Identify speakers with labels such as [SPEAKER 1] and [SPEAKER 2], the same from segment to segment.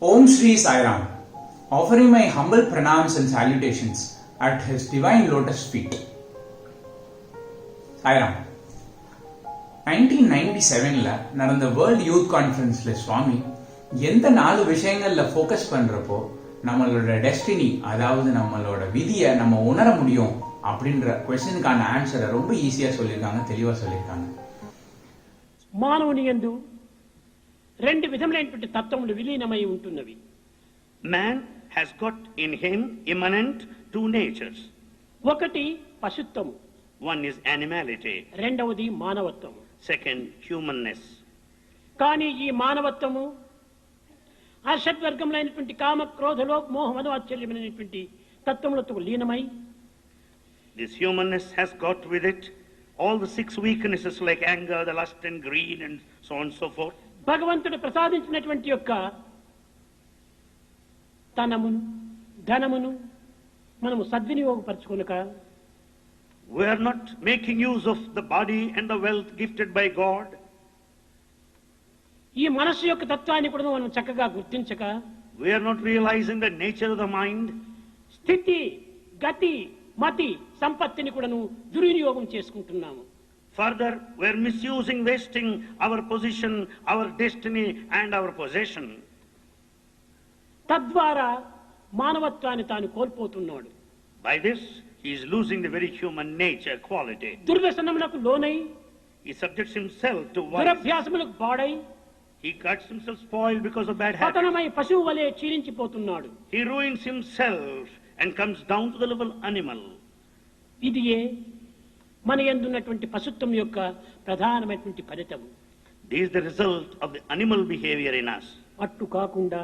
[SPEAKER 1] Om Shri Sai Ram, offering my humble pranams and salutations at His divine lotus feet. Sai Ram. 1997ல நடந்த world youth கான்ஃபரன்ஸ்ல சுவாமி எந்த 4 விஷயங்கள்ல focus பண்றப்போ நம்மளோட destiny, அதாவது நம்மளோட விதியை நம்ம உணர முடியும் அப்படின்ற क्वेश्चनக்கான ஆன்சரை ரொம்ப ஈஸியா சொல்லியிருக்காங்க, தெளிவா சொல்லியிருக்காங்க.
[SPEAKER 2] మానవుని యందు 2 విధములైనటువంటి తత్వములు విలీనమై ఉంటున్నవి.
[SPEAKER 3] Man has got in him immanent 2 natures.
[SPEAKER 2] ఒకటి పశుత్వము,
[SPEAKER 3] one is animality,
[SPEAKER 2] రెండవది మానవత్వము,
[SPEAKER 3] second humanness.
[SPEAKER 2] కానీ ఈ మానవత్వము ఆ షడ్వర్గములైనటువంటి కామ క్రోధ లోభ మోహ మదవాత్సల్యమైనటువంటి తత్వములతో లీనమై
[SPEAKER 3] this humanness has got with it all the 6 weaknesses like anger, the lust and greed and so on and so forth.
[SPEAKER 2] భగవంతుడు ప్రసాదించినటువంటి యొక్క తనమును ధనమును మనము సద్వినియోగపరచుకొనక
[SPEAKER 3] we are not making use of the body and the wealth gifted by God.
[SPEAKER 2] ఈ మనసు యొక్క తత్వాన్ని కూడా మనం చక్కగా గుర్తించక
[SPEAKER 3] we are not realizing the nature of the mind.
[SPEAKER 2] స్థితి గతి మతి సంపత్తిని కూడా దుర్వినియోగం చేసుకుంటున్నాము.
[SPEAKER 3] Further, we are misusing, wasting our position, our destiny and our possession.
[SPEAKER 2] తద్వారా మానవత్వాన్ని తాను కోల్పోతున్నాడు.
[SPEAKER 3] By this he is losing the very human nature quality.
[SPEAKER 2] దుర్వ్యసనములకు లోనై
[SPEAKER 3] he subjects himself to
[SPEAKER 2] దురభ్యాసములకు బాడై
[SPEAKER 3] he cuts himself spoiled because of bad habits.
[SPEAKER 2] పతనమై పశువు వలె క్షీణించిపోతున్నాడు.
[SPEAKER 3] he ruins himself and comes down to the level animal.
[SPEAKER 2] ఇదియే మన యందున్నటువంటి పశుత్వం యొక్క ప్రధానమైనటువంటి ఫలితం.
[SPEAKER 3] This is the result of the animal behavior in us.
[SPEAKER 2] అట్టు కాకుండా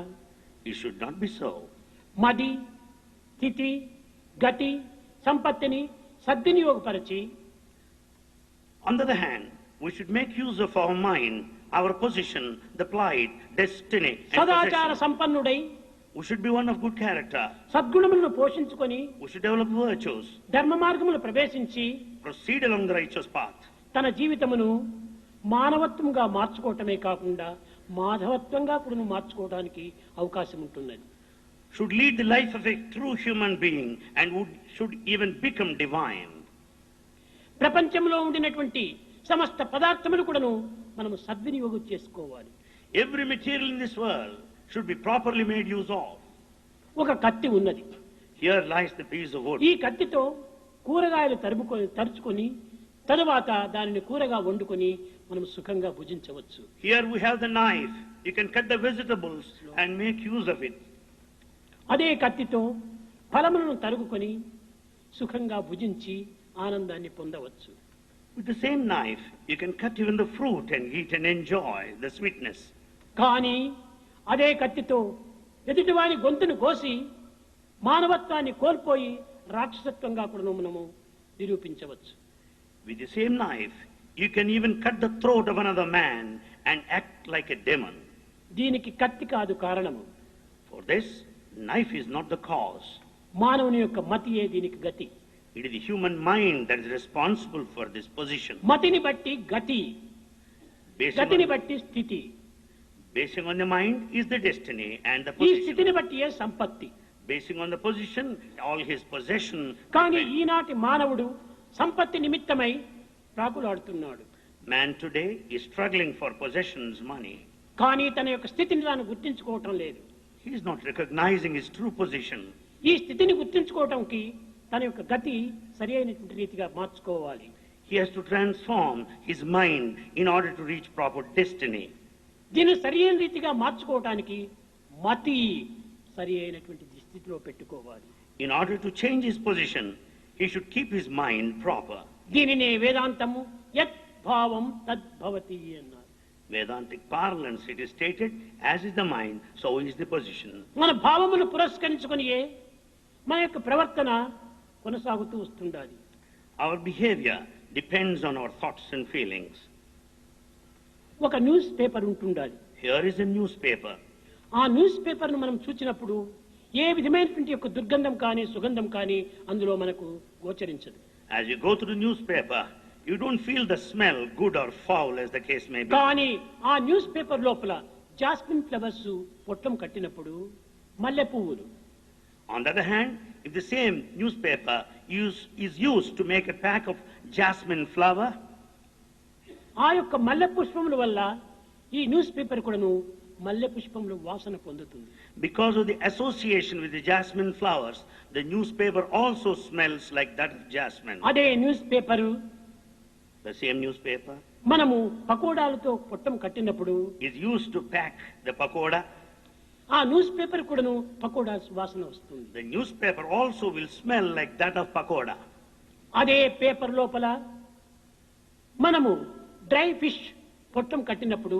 [SPEAKER 3] it should not be so.
[SPEAKER 2] మది స్థితి గతి సంపత్తిని సద్వినియోగపరచి
[SPEAKER 3] on the other hand we should make use of our mind, our position, the plight, destiny and
[SPEAKER 2] సదాచార సంపన్నుడై
[SPEAKER 3] we should be one of good character.
[SPEAKER 2] సద్గుణములను పోషించుకొని
[SPEAKER 3] we should develop virtues,
[SPEAKER 2] ధర్మ మార్గములు ప్రవేశించి
[SPEAKER 3] proceed along the righteous path.
[SPEAKER 2] తన జీవితమును మానవత్వంగా మార్చుకోవటమే కాకుండా మాధవత్వంగా కూడా మార్చుకోవడానికి అవకాశం ఉంటున్నది.
[SPEAKER 3] should lead the life of a true human being and should even become divine.
[SPEAKER 2] ప్రపంచంలో ఉండినటువంటి సమస్త పదార్థములు కూడాను మనం సద్వినియోగం చేసుకోవాలి.
[SPEAKER 3] every material in this world should be properly made use of.
[SPEAKER 2] ఒక కత్తి ఉన్నది.
[SPEAKER 3] here lies the piece of wood.
[SPEAKER 2] ఈ కత్తితో కూరగాయలు తరుచుకొని తరువాత దానిని కూరగా వండుకొని మనం సుఖంగా భుజించవచ్చు.
[SPEAKER 3] here we have the knife. you can cut the vegetables and make use of it.
[SPEAKER 2] అదే కత్తితో ఫలములను తరుగుకొని సుఖంగా భుజించి ఆనందాన్ని పొందవచ్చు.
[SPEAKER 3] with the same knife you can cut even the fruit and eat and enjoy the sweetness.
[SPEAKER 2] కానీ అదే కత్తితో ఎదుటివాని గొంతును కోసి మానవత్వాన్ని కోల్పోయి రాక్షసత్వంగా కూడా మనము నిరూపించవచ్చు.
[SPEAKER 3] with the same knife you can even cut the throat of another man and act like a demon.
[SPEAKER 2] దీనికి కత్తి కాదు కారణము.
[SPEAKER 3] for this knife is not the cause.
[SPEAKER 2] మానవుని యొక్క మతియే దీనికి గతి.
[SPEAKER 3] it is the human mind that is responsible for this position.
[SPEAKER 2] మతిని బట్టి గతి, గతిని బట్టి స్థితి.
[SPEAKER 3] basing on the mind is the destiny and the
[SPEAKER 2] ఈ
[SPEAKER 3] position.
[SPEAKER 2] స్థితిని బట్టియే సంపత్తి.
[SPEAKER 3] basing on the position all his possession.
[SPEAKER 2] కానీ ఈనాటి మానవుడు సంపత్తి నిమిత్తమై ప్రాకులాడుతున్నాడు.
[SPEAKER 3] man today is struggling for possessions, money.
[SPEAKER 2] కానీ తన యొక్క స్థితిని తాను గుర్తించుకోవటం లేదు.
[SPEAKER 3] he is not recognizing his true position.
[SPEAKER 2] ఈ స్థితిని గుర్తించుకోవటానికి తన యొక్క గతి సరి అయినటువంటి రీతిగా మార్చుకోవాలి.
[SPEAKER 3] he has to transform his mind in order to reach proper destiny.
[SPEAKER 2] దీన్ని సరి అయిన రీతిగా మార్చుకోవటానికి మతి సరి అయినటువంటి స్థితిలో పెట్టుకోవాలి.
[SPEAKER 3] in order to change his position he should keep his mind proper.
[SPEAKER 2] దీనినే వేదాంతము యత్ భావం తద్భవతి అన్నారు.
[SPEAKER 3] Vedantic parlance it is stated, as is the mind so is the position.
[SPEAKER 2] మన భావమును పురస్కరించుకొనియే మన యొక్క ప్రవర్తన కొనసాగుతూ వస్తుండాలి.
[SPEAKER 3] our behavior depends on our thoughts and feelings.
[SPEAKER 2] ఒక న్యూస్ పేపర్ ఉంటుండాలి.
[SPEAKER 3] Here is a newspaper.
[SPEAKER 2] ఆ న్యూస్ పేపర్ను మనం చూచినప్పుడు ఏ విధమైనటువంటి యొక్క దుర్గంధం కానీ సుగంధం కానీ అందులో మనకు గోచరించదు.
[SPEAKER 3] As you go through the newspaper, you don't feel the smell, good or foul as the case may be.
[SPEAKER 2] కానీ ఆ న్యూస్ పేపర్ లోపల జాస్మిన్ ఫ్లవర్స్ పొట్టం కట్టినప్పుడు మల్లె పువ్వులు.
[SPEAKER 3] On the other hand, if the same newspaper is used to make a pack of jasmine flower,
[SPEAKER 2] ఆ యొక్క మల్లె పుష్పముల వల్ల ఈ న్యూస్ పేపర్ కూడాను మల్లె పుష్పముల వాసన పొందుతుంది.
[SPEAKER 3] because of the association with the jasmine flowers, the newspaper also smells like that of jasmine.
[SPEAKER 2] అదే news paper
[SPEAKER 3] The same newspaper
[SPEAKER 2] మనము పకోడాలతో పొట్టం కట్టినప్పుడు
[SPEAKER 3] is used to pack the pakoda.
[SPEAKER 2] ఆ న్యూస్ పేపర్ కూడాను పకోడా వాసన వస్తుంది.
[SPEAKER 3] The newspaper also will smell like that of pakoda.
[SPEAKER 2] అదే paper లోపల మనము డ్రై ఫిష్ పొట్టం కట్టినప్పుడు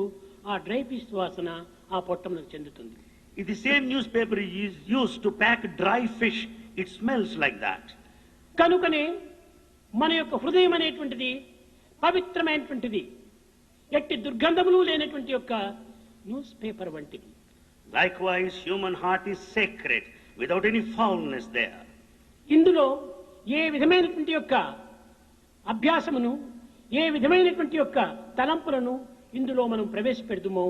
[SPEAKER 2] ఆ డ్రై ఫిష్ వాసన ఆ పొట్టంలోకి చెందుతుంది.
[SPEAKER 3] If the same newspaper is used to pack dry fish, it smells like that.
[SPEAKER 2] కనుకనే మన యొక్క హృదయం అనేటువంటిది పవిత్రమైనటువంటిది, ఎట్టి దుర్గంధములు లేనటువంటి యొక్క న్యూస్ పేపర్ వంటిది.
[SPEAKER 3] Likewise, human heart is sacred, without any foulness there.
[SPEAKER 2] ఇందులో ఏ విధమైనటువంటి యొక్క అభ్యాసమును, ఏ విధమైనటువంటి యొక్క తలంపులను ఇందులో మనం ప్రవేశపెడుతుమో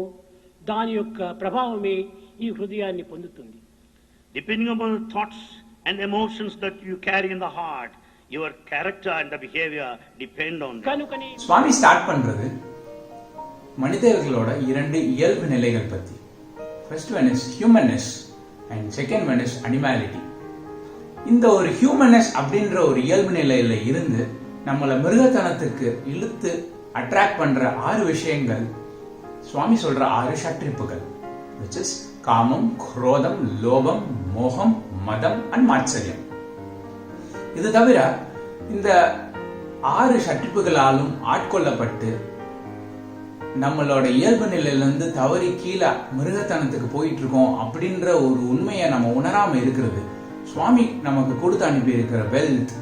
[SPEAKER 2] దాని యొక్క ప్రభావమే ఈ హృదయాన్ని పొందుతుంది.
[SPEAKER 3] Depending upon the thoughts and emotions that you carry in the heart, your character and the behavior depend on them.
[SPEAKER 2] కనుకనే
[SPEAKER 1] சுவாமி ஸ்டார்ட் பண்றது மனிதர்களோட இரண்டு இயல்பு நிலைகள் பத்தி. First one is humanness and second one is animality. இந்த ஒரு ஹியூமன்னஸ் அப்படின்ற ஒரு இயல்பு நிலையில இருந்து நம்மளை மிருகத்தனத்துக்கு இழுத்து அட்ராக்ட் பண்ற 6 விஷயங்கள் சுவாமி சொல்ற 6 ஷட்ரிப்புகள், which is காமம், குரோதம், லோபம், மோகம், மதம் அண்ட் மாத்சரியம். இது தவிர இந்த 6 ஷட்ரிப்புகளாலும் ஆட்கொள்ளப்பட்டு நம்மளோட இயல்பு நிலையிலிருந்து தவறி கீழே மிருகத்தனத்துக்கு போயிட்டு இருக்கோம் அப்படின்ற ஒரு உண்மையை நம்ம உணராம இருக்கிறது சுவாமி நமக்கு கொடுத்து அனுப்பி இருக்கிற வெல்த்,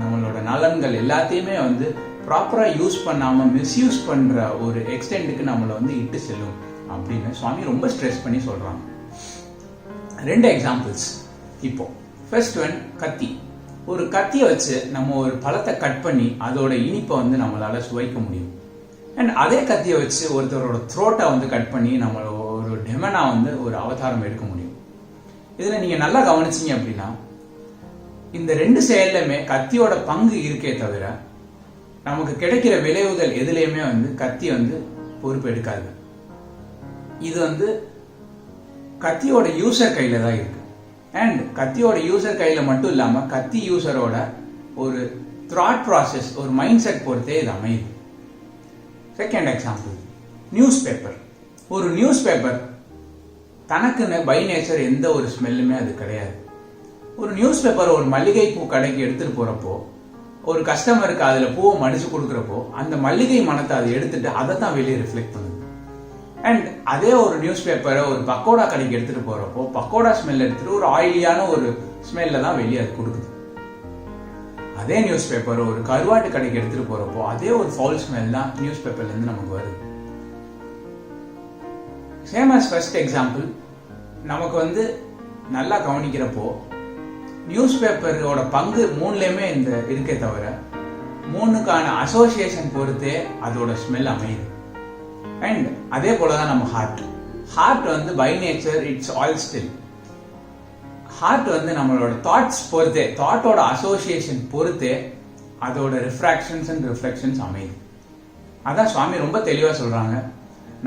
[SPEAKER 1] நம்மளோட நலன்கள் எல்லாத்தையுமே ப்ராப்பரா யூஸ் பண்ணாம மிஸ்யூஸ் பண்ற ஒரு எக்ஸ்டென்ட்டுக்கு நம்மளை இட்டு செல்லும் அப்படின்னு சுவாமி ரொம்ப ஸ்ட்ரெஸ் பண்ணி சொல்றாங்க. 2 எக்ஸாம்பிள்ஸ். இப்போ ஃபர்ஸ்ட் ஒன், கத்தி. ஒரு கத்தியை வச்சு நம்ம ஒரு பழத்தை கட் பண்ணி அதோட இனிப்பை நம்மளால சுவைக்க முடியும். அண்ட் அதே கத்தியை வச்சு ஒருத்தரோட த்ரோட்டை கட் பண்ணி நம்ம ஒரு டெமனா ஒரு அவதாரம் எடுக்க முடியும். இதுல நீங்க நல்லா கவனிச்சீங்க அப்படின்னா இந்த 2 செயல்லையுமே கத்தியோட பங்கு இருக்கே தவிர நமக்கு கிடைக்கிற விளைவுகள் எதுலையுமே கத்தி பொறுப்பு எடுக்காது. இது கத்தியோட யூசர் கையில தான் இருக்கு. அண்ட் கத்தியோட யூசர் கையில மட்டும் இல்லாம கத்தி யூசரோட ஒரு தாட் ப்ராசஸ், ஒரு மைண்ட் செட் பொறுத்தே இது அமையுது. Second example, news paper. ஒரு நியூஸ் பேப்பர் தனக்குன்னு பை நேச்சர் எந்த ஒரு ஸ்மெல்லுமே அது கிடையாது. ஒரு நியூஸ் பேப்பர் ஒரு மல்லிகை பூ கடைக்கு எடுத்துட்டு போறப்போ ஒரு கஸ்டமருக்கு அதுல பூவை மடிச்சு கொடுக்கறப்போ அந்த மல்லிகை மனத்தை அதை எடுத்துட்டு அதை தான் வெளியே ரிஃப்ளெக்ட் பண்ணுது. அண்ட் அதே ஒரு நியூஸ் பேப்பரை ஒரு பக்கோடா கடைக்கு எடுத்துட்டு போறப்போ பக்கோடா ஸ்மெல் எடுத்துட்டு ஒரு ஆயிலியான ஒரு ஸ்மெல்ல தான் வெளியே அது கொடுக்குது. அதே நியூஸ் பேப்பர் ஒரு கருவாட்டு கடைக்கு எடுத்துட்டு போறப்போ அதே ஒரு ஃபவுல் ஸ்மெல் தான் நியூஸ் பேப்பர்ல இருந்து நமக்கு வருது. சேம் as ஃபர்ஸ்ட் எக்ஸாம்பிள், நமக்கு நல்லா கவனிக்கிறப்போ நியூஸ் பேப்பரோட பங்கு 3லையுமே இந்த இருக்கே தவிர 3க்கான அசோசியேஷன் பொறுத்தே அதோட ஸ்மெல் அமையுது. அண்ட் அதே போலதான் நம்ம heart by nature it's all still. Heart நம்மளோட தாட்ஸ் பொறுத்தே, தாட்டோட அசோசியேஷன் பொறுத்தே அதோட ரிஃப்ராக்ஷன்ஸ் அண்ட் ரிஃப்ளெக்ஷன்ஸ் அமையுது. அதான் சுவாமி ரொம்ப தெளிவா சொல்றாங்க,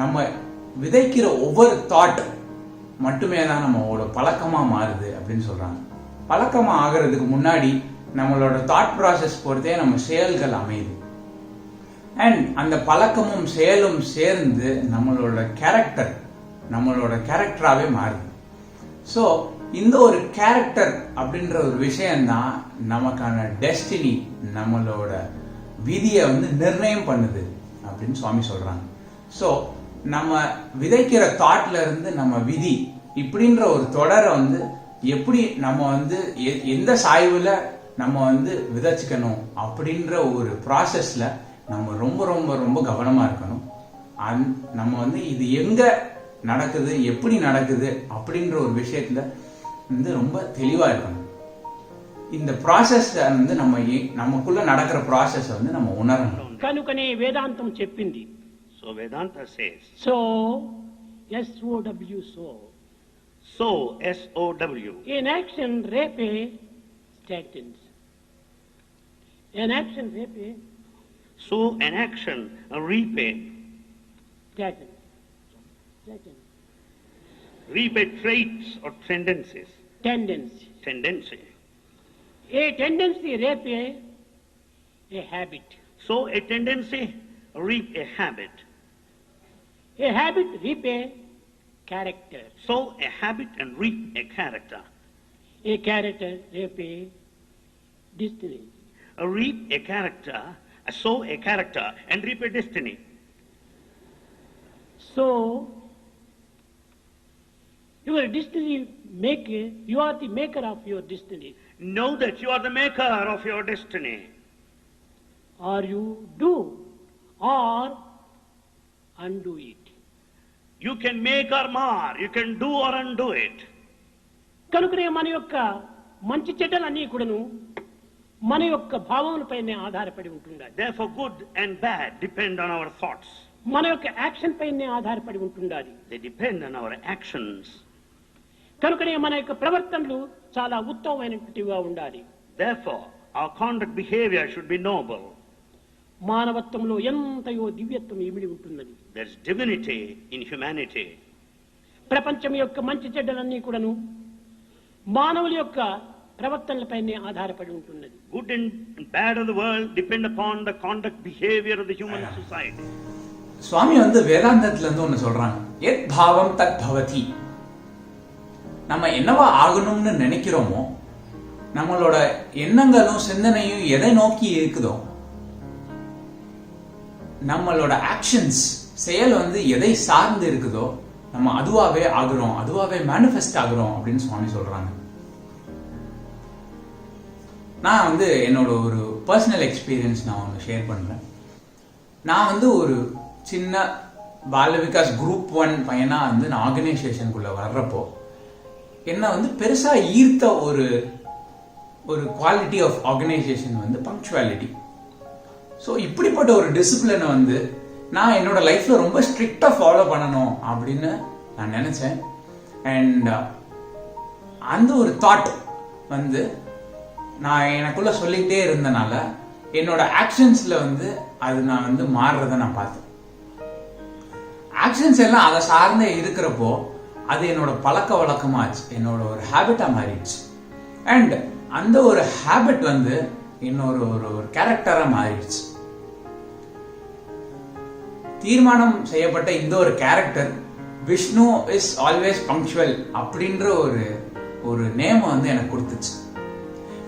[SPEAKER 1] நம்ம விதைக்கிற ஒவ்வொரு தாட் மட்டுமே தான் நம்மளோட பழக்கமா மாறுது அப்படின்னு சொல்றாங்க. பழக்கமா ஆகிறதுக்கு முன்னாடி நம்மளோட தாட் ப்ராசஸ் பொறுத்தே நம்ம செயல்கள் அமையுது. அண்ட் அந்த பழக்கமும் செயலும் சேர்ந்து நம்மளோட கேரக்டராகவே மாறுது. ஸோ இந்த ஒரு கேரக்டர் அப்படின்ற ஒரு விஷயம்தான் நமக்கான டெஸ்டினி, நம்மளோட விதியை நிர்ணயம் பண்ணுது அப்படின்னு சுவாமி சொல்றாங்க. ஸோ நம்ம விதைக்கிற தாட்ல இருந்து நம்ம விதி இப்படின்ற ஒரு தொடரை எப்படி நம்ம எந்த சாய்வுல நம்ம வந்து விதைச்சுக்கணும் அப்படின்ற ஒரு ப்ராசஸ்ல நம்ம ரொம்ப ரொம்ப ரொம்ப கவனமா இருக்கணும். நம்ம வந்து இது எங்க நடக்குது, எப்படி நடக்குது அப்படின்ற ஒரு விஷயத்துல வந்து ரொம்ப தெளிவா இருக்கணும். இந்த ப்ராசஸ் வந்து நமக்குள்ள நடக்கிற ப்ராசஸ் வந்து நம்ம உணரணும்.
[SPEAKER 2] కనుకనే వేదాంతం చెప్పింది.
[SPEAKER 3] So Vedanta says,
[SPEAKER 2] so SOW
[SPEAKER 3] so SOW.
[SPEAKER 2] In action repe statins. In action repe
[SPEAKER 3] So an action repay
[SPEAKER 2] statins.
[SPEAKER 3] traits or tendencies.
[SPEAKER 2] Tendency. A tendency repe a habit.
[SPEAKER 3] So a tendency reap a habit.
[SPEAKER 2] A habit reap a character.
[SPEAKER 3] So a habit and reap a character.
[SPEAKER 2] A character reap a destiny.
[SPEAKER 3] Reap a character, sow a character and reap a destiny.
[SPEAKER 2] So your destiny maker, you are the maker of your destiny.
[SPEAKER 3] Know that you are the maker of your destiny.
[SPEAKER 2] Or you do or undo it.
[SPEAKER 3] You can make or mar, you can do or undo it.
[SPEAKER 2] కనుకనే మన యొక్క మంచి చెడ్డలన్నీ కూడాను మన యొక్క భావములపైనే ఆధారపడి ఉంటుండాలి.
[SPEAKER 3] Therefore good and bad depend on our thoughts.
[SPEAKER 2] మన యొక్క యాక్షన్ పైనే ఆధారపడి ఉంటుండాలి.
[SPEAKER 3] They depend on our actions.
[SPEAKER 2] కనుకనే మన యొక్క ప్రవర్తనలు చాలా ఉత్తమమైనటువంటివిగా ఉండాలి.
[SPEAKER 3] Therefore our conduct behavior should be noble.
[SPEAKER 2] మానవత్వంలో ఎంతయో దివ్యత్వం ఇమిడి ఉంటున్నది.
[SPEAKER 3] There is divinity in humanity.
[SPEAKER 2] ప్రపంచం యొక్క మంచి చెడ్డలన్నీ కూడాను మానవుల యొక్క ప్రవర్తనలపైనే ఆధారపడి ఉంటున్నది.
[SPEAKER 3] Good and bad of the world depend upon the conduct behavior of the human society.
[SPEAKER 1] சுவாமி வந்து வேதாந்தத்துல இருந்து ஒண்ணு சொல்றாங்க, எத் பாவம் தத் பவதி. நம்ம என்னவா ஆகணும்னு நினைக்கிறோமோ, நம்மளோட எண்ணங்களும் சிந்தனையும் எதை நோக்கி இருக்குதோ, நம்மளோட ஆக்ஷன்ஸ் செயல் வந்து எதை சார்ந்து இருக்குதோ, நம்ம அதுவாவே ஆகுறோம், அதுவாவே மேனிஃபெஸ்ட் ஆகுறோம் அப்படின்னு சுவாமி சொல்றாங்க. நான் வந்து என்னோட ஒரு பர்சனல் எக்ஸ்பீரியன்ஸ் நான் ஒன்று ஷேர் பண்றேன். நான் வந்து ஒரு சின்ன பால விகாஸ் குரூப் 1 பையனா வந்து நான் ஆர்கனைசேஷனுக்குள்ள வர்றப்போ என்ன வந்து பெருசா ஈர்த்த ஒரு குவாலிட்டி ஆஃப் ஆர்கனைசேஷன் வந்து பங்க்சுவாலிட்டி. ஸோ இப்படிப்பட்ட ஒரு டிசிப்ளினை வந்து நான் என்னோட லைஃப்ல ரொம்ப ஸ்ட்ரிக்டா ஃபாலோ பண்ணணும் அப்படின்னு நான் நினைச்சேன். அண்ட் அந்த ஒரு தாட் வந்து நான் எனக்குள்ள சொல்லிக்கிட்டே இருந்தனால என்னோட ஆக்ஷன்ஸ்ல வந்து அது நான் வந்து மாறுறத நான் பார்த்தேன். ஆக்ஷன்ஸ் எல்லாம் அதை சார்ந்தே இருக்கிறப்போ அது என்னோட பழக்க வழக்கமாச்சு, என்னோட ஒரு ஹேபிட்டா மாறிடுச்சு. அண்ட் அந்த ஒரு ஹேபிட் வந்து இன்னொரு ஒரு கேரக்டரா மாறிடுச்சு. தீர்மானம் செய்யப்பட்ட இந்த ஒரு character Vishnu is always punctual அப்படின்ற ஒரு நேம் வந்து எனக்கு கொடுத்துச்சு.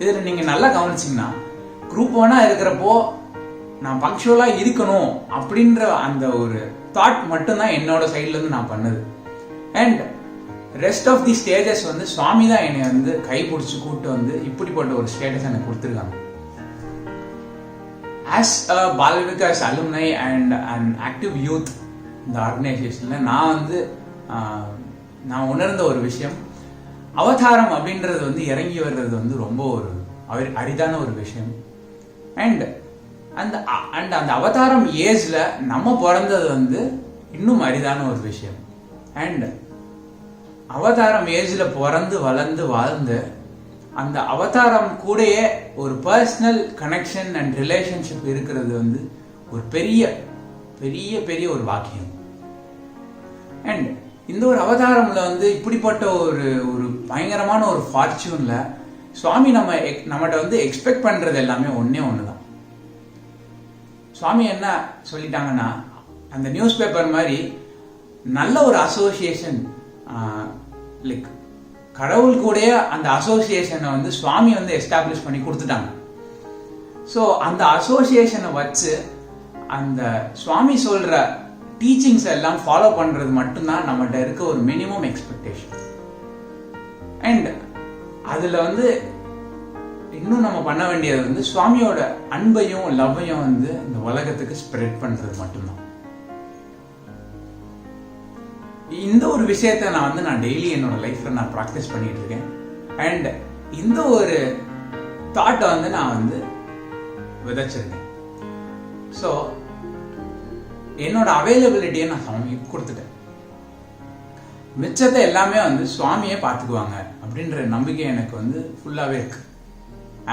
[SPEAKER 1] இதுல நீங்க நல்லா கவனிச்சீங்கன்னா குரூப் 1 இருக்கிறப்போ நான் பங்க்சுவலா இருக்கணும் அப்படின்ற அந்த ஒரு தாட் மட்டும்தான் என்னோட சைட்ல இருந்து நான் பண்ணது. And rest of the stages வந்து சுவாமி தான் என்னை வந்து கைப்பிடிச்சு கூப்பிட்டு வந்து இப்படிப்பட்ட ஒரு ஸ்டேட்டஸ் எனக்கு கொடுத்துருக்காங்க. As a Bala Vikas alumni and and active youth இந்த ஆர்கனைசேஷன்ல நான் உணர்ந்த ஒரு விஷயம், அவதாரம் அப்படின்றது வந்து இறங்கி வர்றது வந்து ரொம்ப ஒரு அரிதான ஒரு விஷயம். அண்ட் அந்த அவதாரம் ஏஜ்ல நம்ம பிறந்தது வந்து இன்னும் அரிதான ஒரு விஷயம். அண்ட் அவதாரம் ஏஜ்ல பிறந்து வளர்ந்து வாழ்ந்து அந்த அவதாரம் கூடயே ஒரு பர்சனல் கனெக்ஷன் அண்ட் ரிலேஷன்ஷிப் இருக்கிறது வந்து ஒரு பெரிய பெரிய பெரிய ஒரு வாக்கியம். அண்ட் இந்த ஒரு அவதாரம்ல வந்து இப்படிப்பட்ட ஒரு பயங்கரமான ஒரு ஃபார்ச்சூன்ல சுவாமி நம்மகிட்ட வந்து எக்ஸ்பெக்ட் பண்றது எல்லாமே ஒண்ணுதான். சுவாமி என்ன சொல்லிட்டாங்கன்னா, அந்த நியூஸ் பேப்பர் மாதிரி நல்ல ஒரு அசோசியேஷன், லைக் கடவுள் கூட அந்த அசோசியேஷனை வந்து சுவாமி வந்து எஸ்டாப்ளிஷ் பண்ணி கொடுத்துட்டாங்க. ஸோ அந்த அசோசியேஷனை வச்சு அந்த சுவாமி சொல்ற டீச்சிங்ஸ் எல்லாம் ஃபாலோ பண்றது மட்டும்தான் நம்மகிட்ட இருக்க ஒரு மினிமம் எக்ஸ்பெக்டேஷன். அண்ட் அதுல வந்து இன்னும் நம்ம பண்ண வேண்டியது வந்து சுவாமியோட அன்பையும் லவ்வையும் வந்து இந்த உலகத்துக்கு ஸ்ப்ரெட் பண்றது மட்டும்தான். இந்த ஒரு விஷயத்த நான் டெய்லி என்னோட லைஃப்ல நான் ப்ராக்டிஸ் பண்ணிட்டு இருக்கேன். அண்ட் இந்த ஒரு தாட்டை வந்து நான் வந்து விதைச்சிருக்கேன். ஸோ என்னோட அவைலபிலிட்டியை நான் சுவாமிக்கு கொடுத்துட்டேன். மிச்சத்தை எல்லாமே வந்து சுவாமியே பார்த்துக்குவாங்க அப்படின்ற நம்பிக்கை எனக்கு வந்து ஃபுல்லாகவே இருக்கு.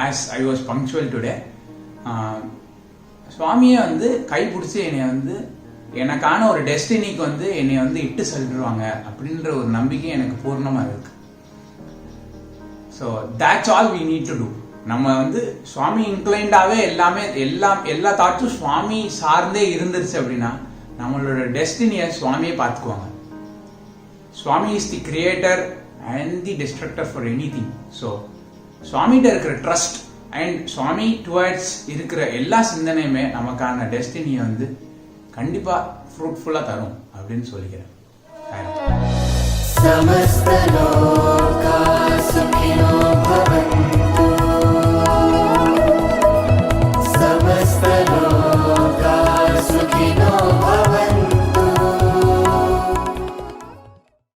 [SPEAKER 1] As I was punctual today, சுவாமியை வந்து கைப்பிடிச்சி என்னை வந்து எனக்கான ஒரு டெஸ்டினிக்கு வந்து என்னை வந்து இட்டு செல்வாங்க அப்படின்ற ஒரு நம்பிக்கை எனக்கு பூர்ணமாக இருக்கு. So that's all we need to do. நம்ம வந்து சுவாமி இன்க்ளைண்டாவே எல்லா தாட்ஸும் சுவாமி சார்ந்தே இருந்துருச்சு அப்படின்னா நம்மளோட டெஸ்டினியை சுவாமியை பார்த்துக்குவாங்க. Swami is the creator and the destructor for anything. So சுவாமிகிட்ட இருக்கிற ட்ரஸ்ட் அண்ட் சுவாமி டுவர்ட்ஸ் இருக்கிற எல்லா சிந்தனையுமே நமக்கான டெஸ்டினியை வந்து கண்டிப்பா ஃப்ரூட்ஃபுல்லா தரும் அப்படின்னு சொல்லிக்கிறேன்.